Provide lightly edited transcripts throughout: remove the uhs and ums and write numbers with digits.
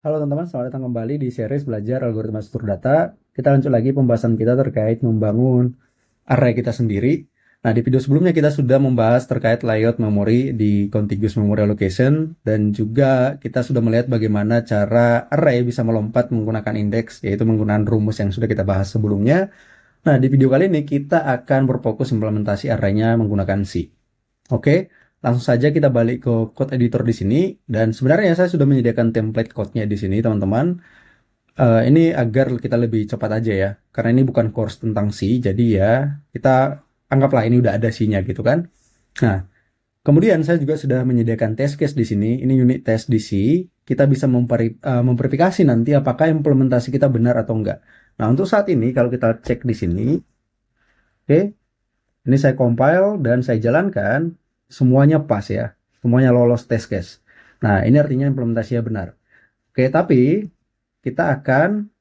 Halo teman-teman, selamat datang kembali di series belajar algoritma struktur data. Kita lanjut lagi pembahasan kita terkait membangun array kita sendiri. Nah, di video sebelumnya kita sudah membahas terkait layout memori di contiguous memory allocation dan juga kita sudah melihat bagaimana cara array bisa melompat menggunakan indeks, yaitu menggunakan rumus yang sudah kita bahas sebelumnya. Nah, di video kali ini kita akan berfokus implementasi array-nya menggunakan C. Oke, langsung saja kita balik ke code editor di sini. Dan sebenarnya saya sudah menyediakan template code-nya di sini, teman-teman. Ini agar kita lebih cepat aja ya. Karena ini bukan course tentang C, jadi ya kita anggaplah ini udah ada C-nya gitu kan. Nah, kemudian saya juga sudah menyediakan test case di sini. Ini unit test di C. Kita bisa memverifikasi nanti apakah implementasi kita benar atau enggak. Nah, untuk saat ini kalau kita cek di sini, oke, ini saya compile dan saya jalankan, semuanya pas ya. Semuanya lolos test case. Nah, ini artinya implementasinya benar. Oke, tapi kita akan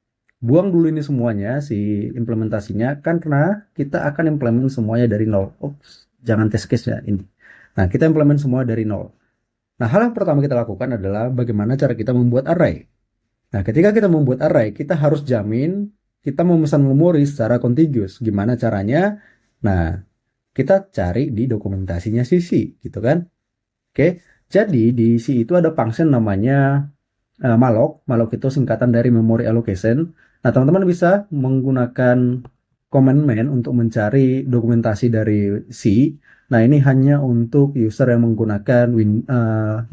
buang dulu ini semuanya, si implementasinya, kan karena kita akan implement semuanya dari nol. Oops, jangan test case ya ini. Nah, kita implement semua dari nol. Nah, hal yang pertama kita lakukan adalah bagaimana cara kita membuat array. Nah, ketika kita membuat array, kita harus jamin kita memesan memori secara contiguous. Gimana caranya? Nah, kita cari di dokumentasinya CC, gitu kan? Oke, jadi di C itu ada function namanya malloc. Malloc itu singkatan dari memory allocation. Nah, teman-teman bisa menggunakan command man untuk mencari dokumentasi dari C. Nah, ini hanya untuk user yang menggunakan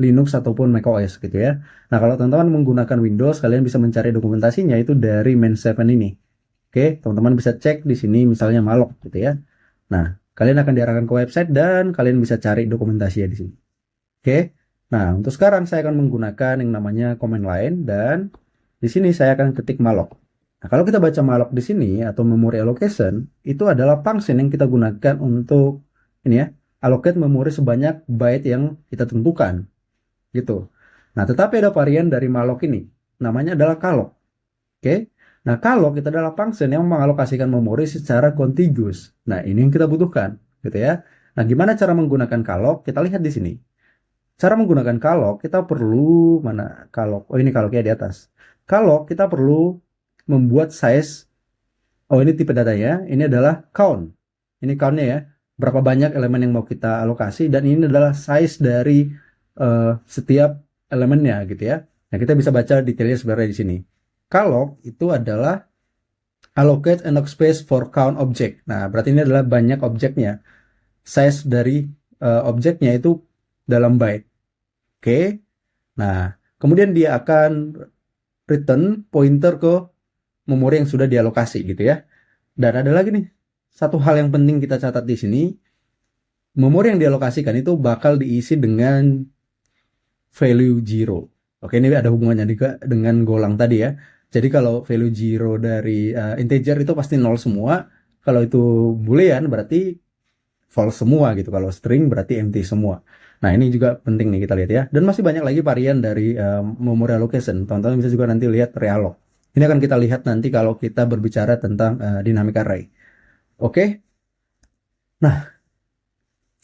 Linux ataupun macOS gitu ya. Nah, kalau teman-teman menggunakan Windows, kalian bisa mencari dokumentasinya itu dari main7 ini. Oke, teman-teman bisa cek di sini misalnya malloc gitu ya. Nah, kalian akan diarahkan ke website dan kalian bisa cari dokumentasinya di sini. Oke. Nah, untuk sekarang saya akan menggunakan yang namanya command line dan di sini saya akan ketik malloc. Nah, kalau kita baca malloc di sini atau memory allocation, itu adalah function yang kita gunakan untuk ini ya, allocate memori sebanyak byte yang kita tentukan. Gitu. Nah, tetapi ada varian dari malloc ini. Namanya adalah calloc. Oke. Nah, calloc itu adalah function yang mengalokasikan memori secara contiguous. Nah, ini yang kita butuhkan, gitu ya. Nah, gimana cara menggunakan calloc? Kita lihat di sini. Cara menggunakan calloc, kita perlu, mana calloc? Oh, ini callocnya di atas. Calloc, kita perlu membuat size. Oh, ini tipe datanya. Ini adalah count. Ini countnya ya. Berapa banyak elemen yang mau kita alokasi. Dan ini adalah size dari setiap elemennya gitu ya. Nah, kita bisa baca detailnya sebenarnya di sini. Calloc itu adalah allocate enough space for count object. Nah, berarti ini adalah banyak objeknya. Size dari objeknya itu dalam byte. Oke. Nah, kemudian dia akan return pointer ke memori yang sudah dialokasi gitu ya. Dan ada lagi nih, satu hal yang penting kita catat di sini, memori yang dialokasikan itu bakal diisi dengan value 0. Oke, ini ada hubungannya juga dengan golang tadi ya. Jadi kalau value 0 dari integer itu pasti 0 semua. Kalau itu boolean berarti false semua gitu. Kalau string berarti empty semua. Nah, ini juga penting nih kita lihat ya. Dan masih banyak lagi varian dari memory allocation. Teman-teman bisa juga nanti lihat realloc. Ini akan kita lihat nanti kalau kita berbicara tentang dynamic array. Oke. Nah,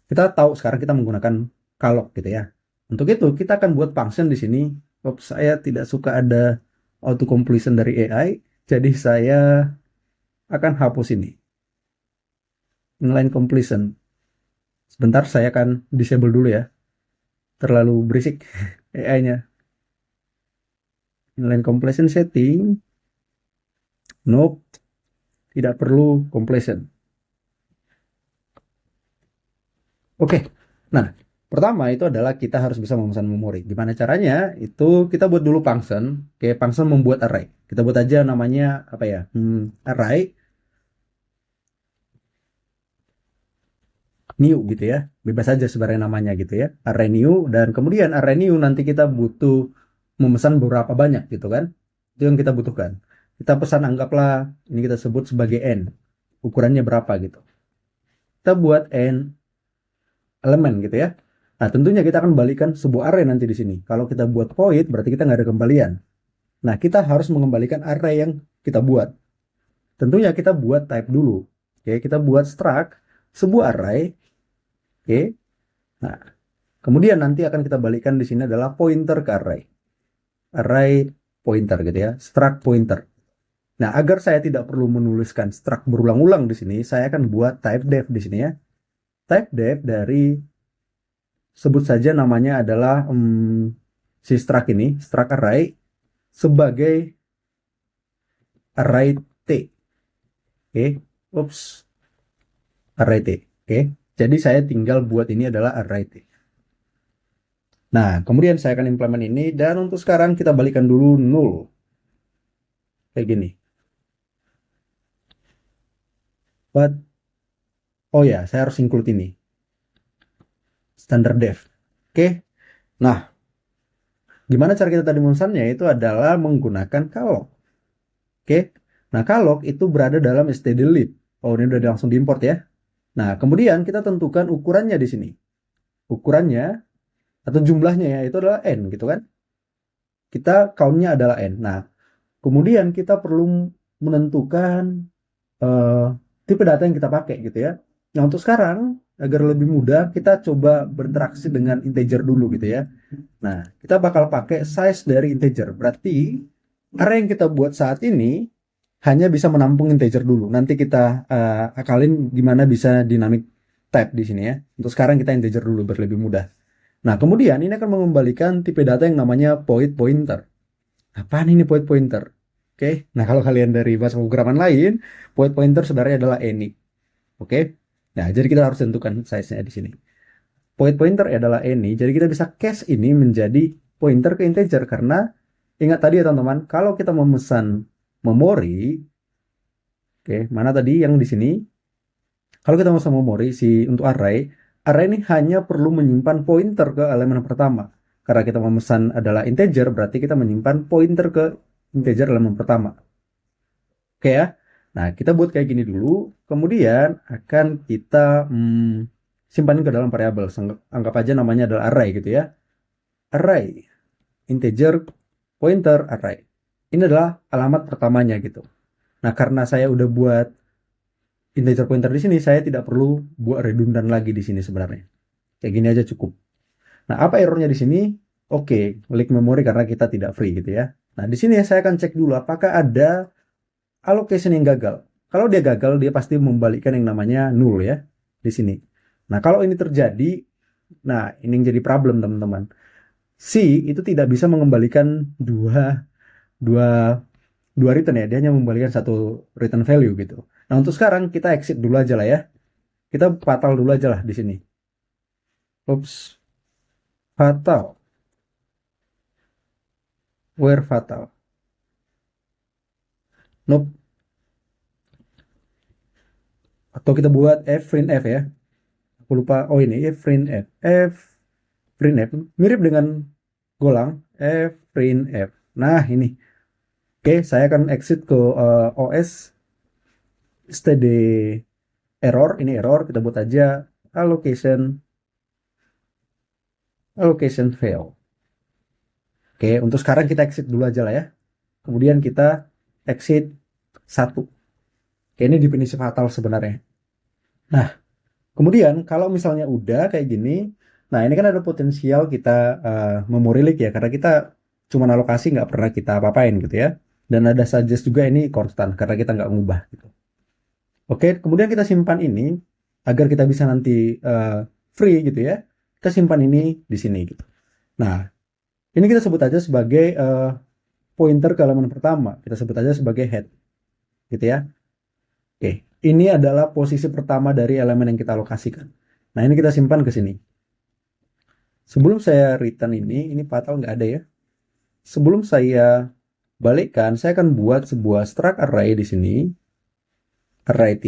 kita tahu sekarang kita menggunakan calloc gitu ya. Untuk itu kita akan buat function di sini. Oops, saya tidak suka ada auto completion dari AI. Jadi saya akan hapus ini. Inline completion. Sebentar saya akan disable dulu ya. Terlalu berisik AI-nya. Inline completion setting. Nope. Tidak perlu completion. Oke. Nah, pertama itu adalah kita harus bisa memesan memori. Gimana caranya? Itu kita buat dulu function. Oke, function membuat array. Kita buat aja namanya apa ya? Array new gitu ya. Bebas aja sebenarnya namanya gitu ya. Array new dan kemudian array new nanti kita butuh memesan berapa banyak gitu kan. Itu yang kita butuhkan. Kita pesan anggaplah ini kita sebut sebagai n. Ukurannya berapa gitu. Kita buat n elemen gitu ya. Nah, tentunya kita akan balikan sebuah array nanti di sini. Kalau kita buat void berarti kita nggak ada kembalian. Nah, kita harus mengembalikan array yang kita buat. Tentunya kita buat type dulu. Oke, kita buat struct sebuah array. Oke. Nah, kemudian nanti akan kita balikan di sini adalah pointer ke array. Array pointer gitu ya, struct pointer. Nah, agar saya tidak perlu menuliskan struct berulang-ulang di sini, saya akan buat type def di sini ya. Type def dari sebut saja namanya adalah si struct ini, struct array sebagai array T. Oke, oops, array T. Oke, jadi saya tinggal buat ini adalah array T. Nah, kemudian saya akan implement ini dan untuk sekarang kita balikan dulu null. Kayak gini. But, oh ya, saya harus include ini. Standard def. Oke. Nah, gimana cara kita tadi memesannya? Itu adalah menggunakan calloc. Oke. Nah, calloc itu berada dalam std_lib. Oh, ini udah langsung diimport ya. Nah, kemudian kita tentukan ukurannya di sini. Ukurannya atau jumlahnya ya, itu adalah n gitu kan. Kita count-nya adalah n. Nah, kemudian kita perlu menentukan tipe data yang kita pakai gitu ya. Nah, untuk sekarang agar lebih mudah kita coba berinteraksi dengan integer dulu gitu ya. Nah, kita bakal pakai size dari integer. Berarti array yang kita buat saat ini hanya bisa menampung integer dulu. Nanti kita akalin gimana bisa dynamic type di sini ya. Untuk sekarang kita integer dulu biar lebih mudah. Nah, kemudian ini akan mengembalikan tipe data yang namanya point pointer. Apaan ini point pointer? Oke, nah kalau kalian dari bahasa pemrograman lain, point pointer sebenarnya adalah any. Oke, nah jadi kita harus tentukan size-nya di sini. Point pointer adalah any, jadi kita bisa cast ini menjadi pointer ke integer karena ingat tadi ya teman-teman, kalau kita memesan memori, oke, mana tadi yang di sini? Kalau kita memesan memori untuk array ini hanya perlu menyimpan pointer ke elemen pertama. Karena kita memesan adalah integer, berarti kita menyimpan pointer ke integer elemen pertama. Oke ya. Nah, kita buat kayak gini dulu. Kemudian akan kita simpanin ke dalam variabel. Anggap aja namanya adalah array gitu ya. Array. Integer, pointer, array. Ini adalah alamat pertamanya gitu. Nah, karena saya udah buat integer pointer di sini, saya tidak perlu buat redundan lagi di sini sebenarnya. Kayak gini aja cukup. Nah, apa errornya di sini? Oke, leak memori karena kita tidak free gitu ya. Nah, di sini saya akan cek dulu apakah ada allocation yang gagal. Kalau dia gagal, dia pasti membalikkan yang namanya null ya di sini. Nah, kalau ini terjadi, nah ini yang jadi problem teman-teman. C itu tidak bisa mengembalikan dua return ya, dia hanya membalikkan satu return value gitu. Nah, untuk sekarang kita exit dulu aja lah ya. Kita fatal dulu aja lah di sini. Oops. Fatal. Where fatal? Nope. Atau kita buat f print f ya. Aku lupa. Oh ini f print f. F print f mirip dengan golang. F print f. Nah ini. Oke, saya akan exit ke OS std error. Ini error. Kita buat aja allocation fail. Oke, untuk sekarang kita exit dulu aja lah ya. Kemudian kita exit 1. Oke, ini definisi fatal sebenarnya. Nah, kemudian kalau misalnya udah kayak gini, nah ini kan ada potensial kita memori leak ya, karena kita cuma alokasi nggak pernah kita apa-apain gitu ya. Dan ada suggest juga ini konstan, karena kita nggak ngubah gitu. Oke, kemudian kita simpan ini, agar kita bisa nanti free gitu ya. Kita simpan ini di sini gitu. Nah, ini kita sebut aja sebagai pointer ke elemen pertama. Kita sebut aja sebagai head. Gitu ya. Oke, ini adalah posisi pertama dari elemen yang kita alokasikan. Nah, ini kita simpan ke sini. Sebelum saya return ini fatal nggak ada ya. Sebelum saya balikkan, saya akan buat sebuah struct array di sini. Array T.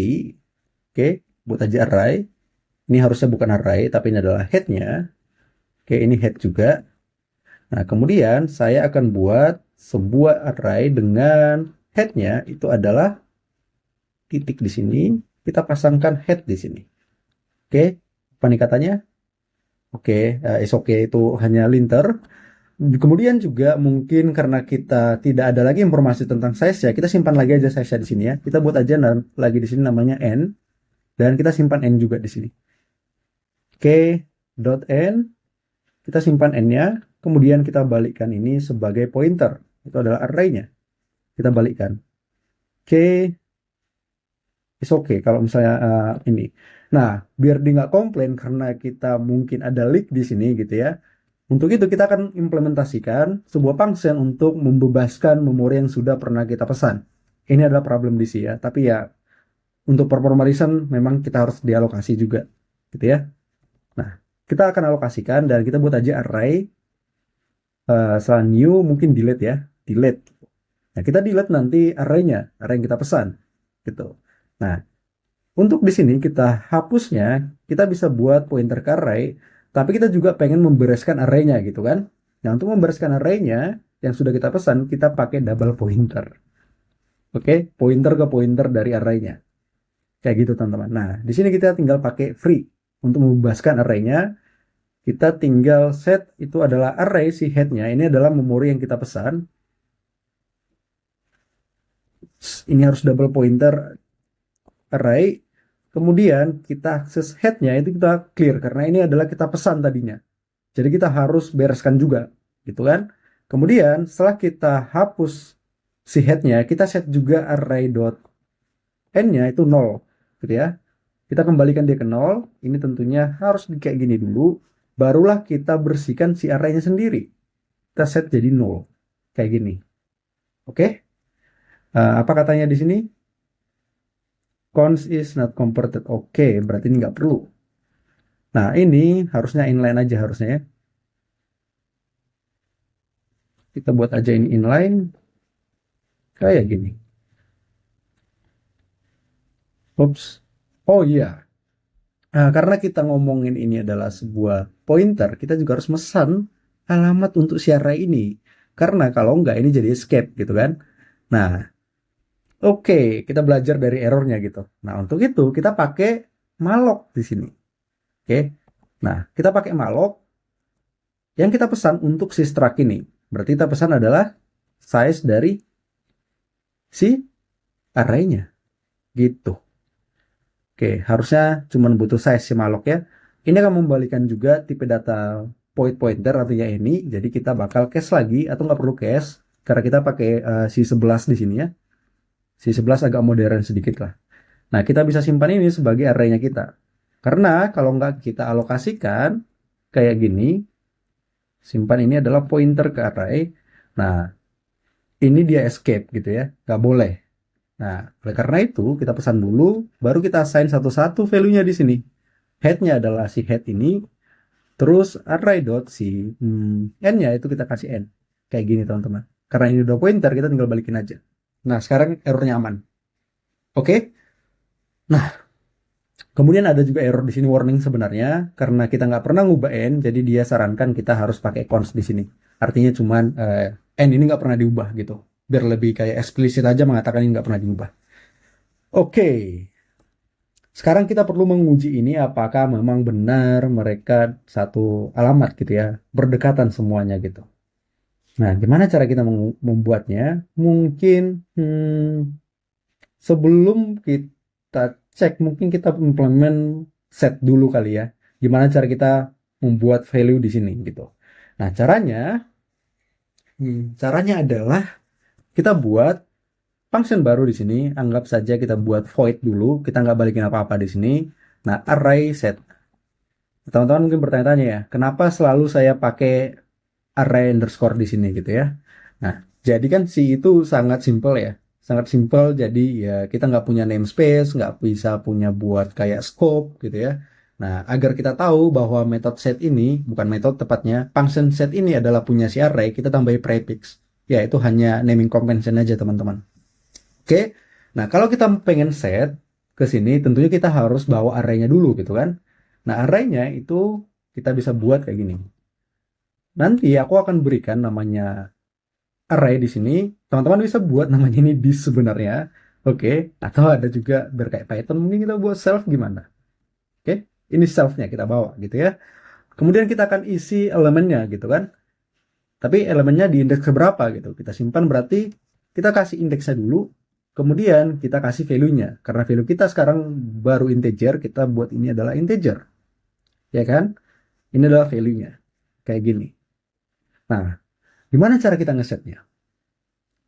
Oke, buat aja array. Ini harusnya bukan array, tapi ini adalah head-nya. Oke, ini head juga. Nah, kemudian saya akan buat sebuah array dengan head-nya itu adalah titik di sini. Kita pasangkan head di sini. Oke, apa nih katanya? Oke, is okay itu hanya linter. Kemudian juga mungkin karena kita tidak ada lagi informasi tentang size ya, kita simpan lagi aja size di sini ya. Kita buat aja lagi di sini namanya n dan kita simpan n juga di sini. Oke, dot n kita simpan n-nya, kemudian kita balikkan ini sebagai pointer. itu adalah array-nya. Kita balikkan. Oke, is okay kalau misalnya ini. Nah, biar dia nggak komplain karena kita mungkin ada leak di sini gitu ya. Untuk itu kita akan implementasikan sebuah function untuk membebaskan memori yang sudah pernah kita pesan. Ini adalah problem di sini ya, tapi ya untuk performa reason memang kita harus dialokasi juga, gitu ya. Nah, kita akan alokasikan dan kita buat aja array setelah new mungkin delete ya, delete. Nah, kita delete nanti array-nya, array yang kita pesan, gitu. Nah, untuk di sini kita hapusnya, kita bisa buat pointer ke array, tapi kita juga pengen membereskan array-nya gitu kan. Nah, untuk membereskan array-nya yang sudah kita pesan, kita pakai double pointer. Oke, pointer ke pointer dari array-nya. Kayak gitu teman-teman. Nah, di sini kita tinggal pakai free untuk membebaskan array-nya. Kita tinggal set itu adalah array si head-nya. Ini adalah memori yang kita pesan. Ini harus double pointer array. Kemudian kita akses head-nya itu kita clear karena ini adalah kita pesan tadinya. Jadi kita harus bereskan juga, gitu kan? Kemudian setelah kita hapus si head-nya, kita set juga array.n-nya itu 0, gitu ya. Kita kembalikan dia ke 0. Ini tentunya harus kayak gini dulu. Barulah kita bersihkan si array-nya sendiri. Kita set jadi 0. Kayak gini. Oke? Apa katanya di sini? Const is not converted. Oke, berarti ini nggak perlu. Nah, ini harusnya inline aja harusnya ya. Kita buat aja ini inline. Kayak gini. Oops. Oh iya. Nah, karena kita ngomongin ini adalah sebuah pointer, kita juga harus mesan alamat untuk si array ini. Karena kalau enggak ini jadi escape gitu kan. Nah, oke, kita belajar dari errornya gitu. Nah, untuk itu kita pakai malloc di sini. Oke. Nah, kita pakai malloc yang kita pesan untuk si struct ini. Berarti kita pesan adalah size dari si array-nya. Gitu. Oke, harusnya cuma butuh size si malloc ya. Ini akan membalikan juga tipe data pointer artinya ini. Jadi kita bakal cache lagi atau nggak perlu cache karena kita pakai si 11 di sini ya. Si 11 agak modern sedikit lah. Nah, kita bisa simpan ini sebagai array-nya kita. Karena kalau nggak kita alokasikan kayak gini, simpan ini adalah pointer ke array. Nah, ini dia escape gitu ya, nggak boleh. Nah, oleh karena itu kita pesan dulu, baru kita assign satu-satu value-nya di sini. Head-nya adalah si head ini, terus array dot si n-nya itu kita kasih n. Kayak gini teman-teman. Karena ini udah pointer, kita tinggal balikin aja. Nah, sekarang errornya aman. Oke? Nah, kemudian ada juga error di sini warning sebenarnya karena kita nggak pernah ngubah n, jadi dia sarankan kita harus pakai const di sini. Artinya cuman n ini nggak pernah diubah gitu. Biar lebih kayak eksplisit aja mengatakan ini nggak pernah diubah. Oke, sekarang kita perlu menguji ini apakah memang benar mereka satu alamat gitu ya, berdekatan semuanya gitu. Nah, gimana cara kita membuatnya? Mungkin sebelum kita cek, mungkin kita implement set dulu kali ya. Gimana cara kita membuat value di sini gitu. Nah, caranya adalah kita buat function baru di sini. Anggap saja kita buat void dulu. Kita nggak balikin apa-apa di sini. Nah, array set. Teman-teman mungkin bertanya-tanya ya, kenapa selalu saya pakai array underscore di sini gitu ya. Nah, jadi kan si itu sangat simple ya. Sangat simple, jadi ya kita nggak punya namespace, nggak bisa punya buat kayak scope gitu ya. Nah, agar kita tahu bahwa metode set ini, bukan metode tepatnya, function set ini adalah punya si array, kita tambahin prefix. Ya, itu hanya naming convention aja teman-teman. Oke, nah kalau kita pengen set ke sini, tentunya kita harus bawa array-nya dulu gitu kan. Nah, array-nya itu kita bisa buat kayak gini. Nanti aku akan berikan namanya array di sini. Teman-teman bisa buat namanya ini dis sebenarnya. Oke, atau ada juga berkayak Python mungkin kita buat self gimana. Oke, ini self-nya kita bawa gitu ya. Kemudian kita akan isi elemennya gitu kan. Tapi elemennya di indeks keberapa gitu. Kita simpan berarti kita kasih indeksnya dulu. Kemudian kita kasih value-nya. Karena value kita sekarang baru integer, kita buat ini adalah integer. Ya kan? Ini adalah value-nya. Kayak gini. Nah, gimana cara kita ngesetnya?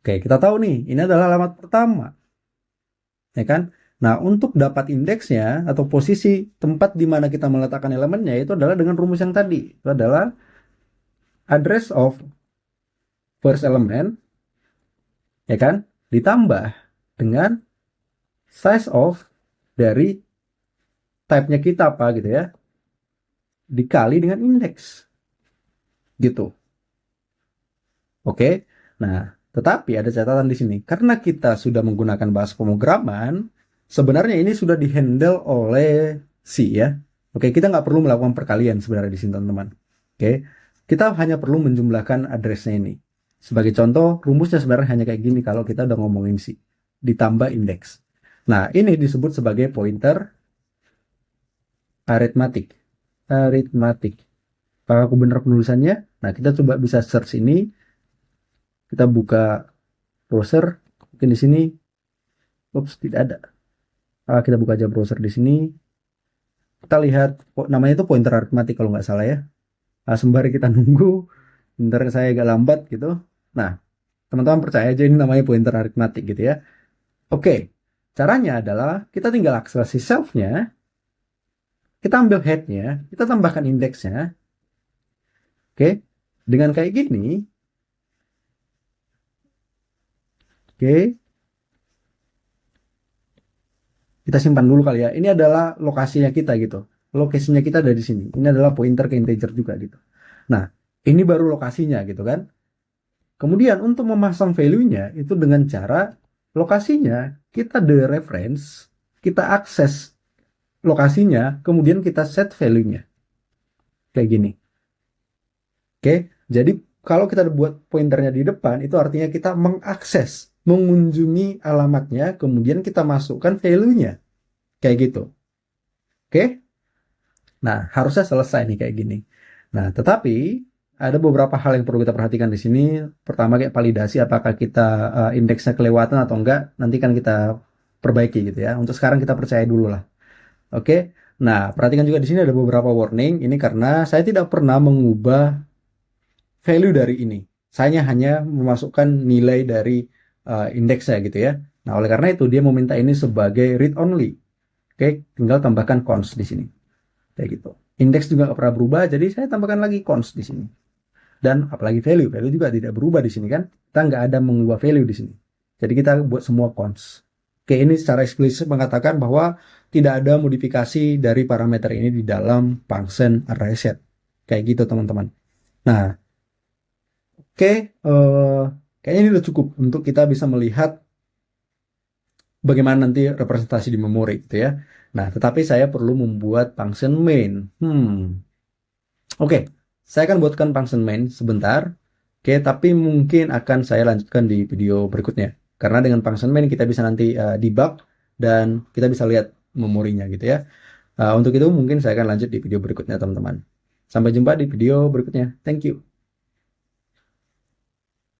Oke, kita tahu nih, ini adalah alamat pertama, ya kan? Nah, untuk dapat indeksnya atau posisi tempat di mana kita meletakkan elemennya itu adalah dengan rumus yang tadi. Itu adalah address of first element, ya kan? Ditambah dengan size of dari type-nya kita apa gitu ya, dikali dengan indeks gitu. Oke. Nah, tetapi ada catatan di sini. Karena kita sudah menggunakan bahasa pemrograman, sebenarnya ini sudah dihandle oleh C ya. Oke, kita nggak perlu melakukan perkalian sebenarnya di sini teman-teman. Oke, kita hanya perlu menjumlahkan addressnya ini. Sebagai contoh, rumusnya sebenarnya hanya kayak gini kalau kita udah ngomongin C. Ditambah indeks. Nah, ini disebut sebagai pointer arithmetic. Arithmetic. Apakah aku benar penulisannya? Nah, kita coba bisa search ini. Kita buka browser, mungkin di sini, ups, tidak ada. Kita buka aja browser di sini. Kita lihat, namanya itu pointer arithmetic kalau nggak salah ya. Sembari kita nunggu, internet saya agak lambat gitu. Nah, teman-teman percaya aja ini namanya pointer arithmetic gitu ya. Oke, caranya adalah kita tinggal akselerasi self-nya, kita ambil head-nya, kita tambahkan indeksnya. Oke, dengan kayak gini, oke, kita simpan dulu kali ya. Ini adalah lokasinya kita gitu. Lokasinya kita ada di sini. Ini adalah pointer ke integer juga gitu. Nah, ini baru lokasinya gitu kan. Kemudian untuk memasang value-nya itu dengan cara lokasinya kita the reference, kita akses lokasinya, kemudian kita set value-nya. Kayak gini. Oke, jadi kalau kita buat pointernya di depan, itu artinya kita mengakses, mengunjungi alamatnya, kemudian kita masukkan value-nya. Kayak gitu. Oke? Nah, harusnya selesai nih kayak gini. Nah, tetapi ada beberapa hal yang perlu kita perhatikan di sini. Pertama kayak validasi apakah kita indeksnya kelewatan atau enggak, nanti kan kita perbaiki gitu ya. Untuk sekarang kita percaya dulu lah. Oke. Nah, perhatikan juga di sini ada beberapa warning. Ini karena saya tidak pernah mengubah value dari ini. Saya hanya memasukkan nilai dari indeksnya gitu ya. Nah, oleh karena itu dia meminta ini sebagai read only. Oke, tinggal tambahkan const di sini. Kayak gitu. Indeks juga nggak pernah berubah, jadi saya tambahkan lagi const di sini. Dan apalagi value, value juga tidak berubah di sini kan. Kita nggak ada mengubah value di sini. Jadi kita buat semua const. Oke, ini secara eksplisit mengatakan bahwa tidak ada modifikasi dari parameter ini di dalam function arraySet. Kayak gitu teman-teman. Nah, oke, kayaknya ini udah cukup untuk kita bisa melihat bagaimana nanti representasi di memori gitu ya. Nah, tetapi saya perlu membuat function main. Oke, saya akan buatkan function main sebentar. Oke, tapi mungkin akan saya lanjutkan di video berikutnya. Karena dengan function main kita bisa nanti debug dan kita bisa lihat memorinya gitu ya. Untuk itu mungkin saya akan lanjut di video berikutnya teman-teman. Sampai jumpa di video berikutnya. Thank you.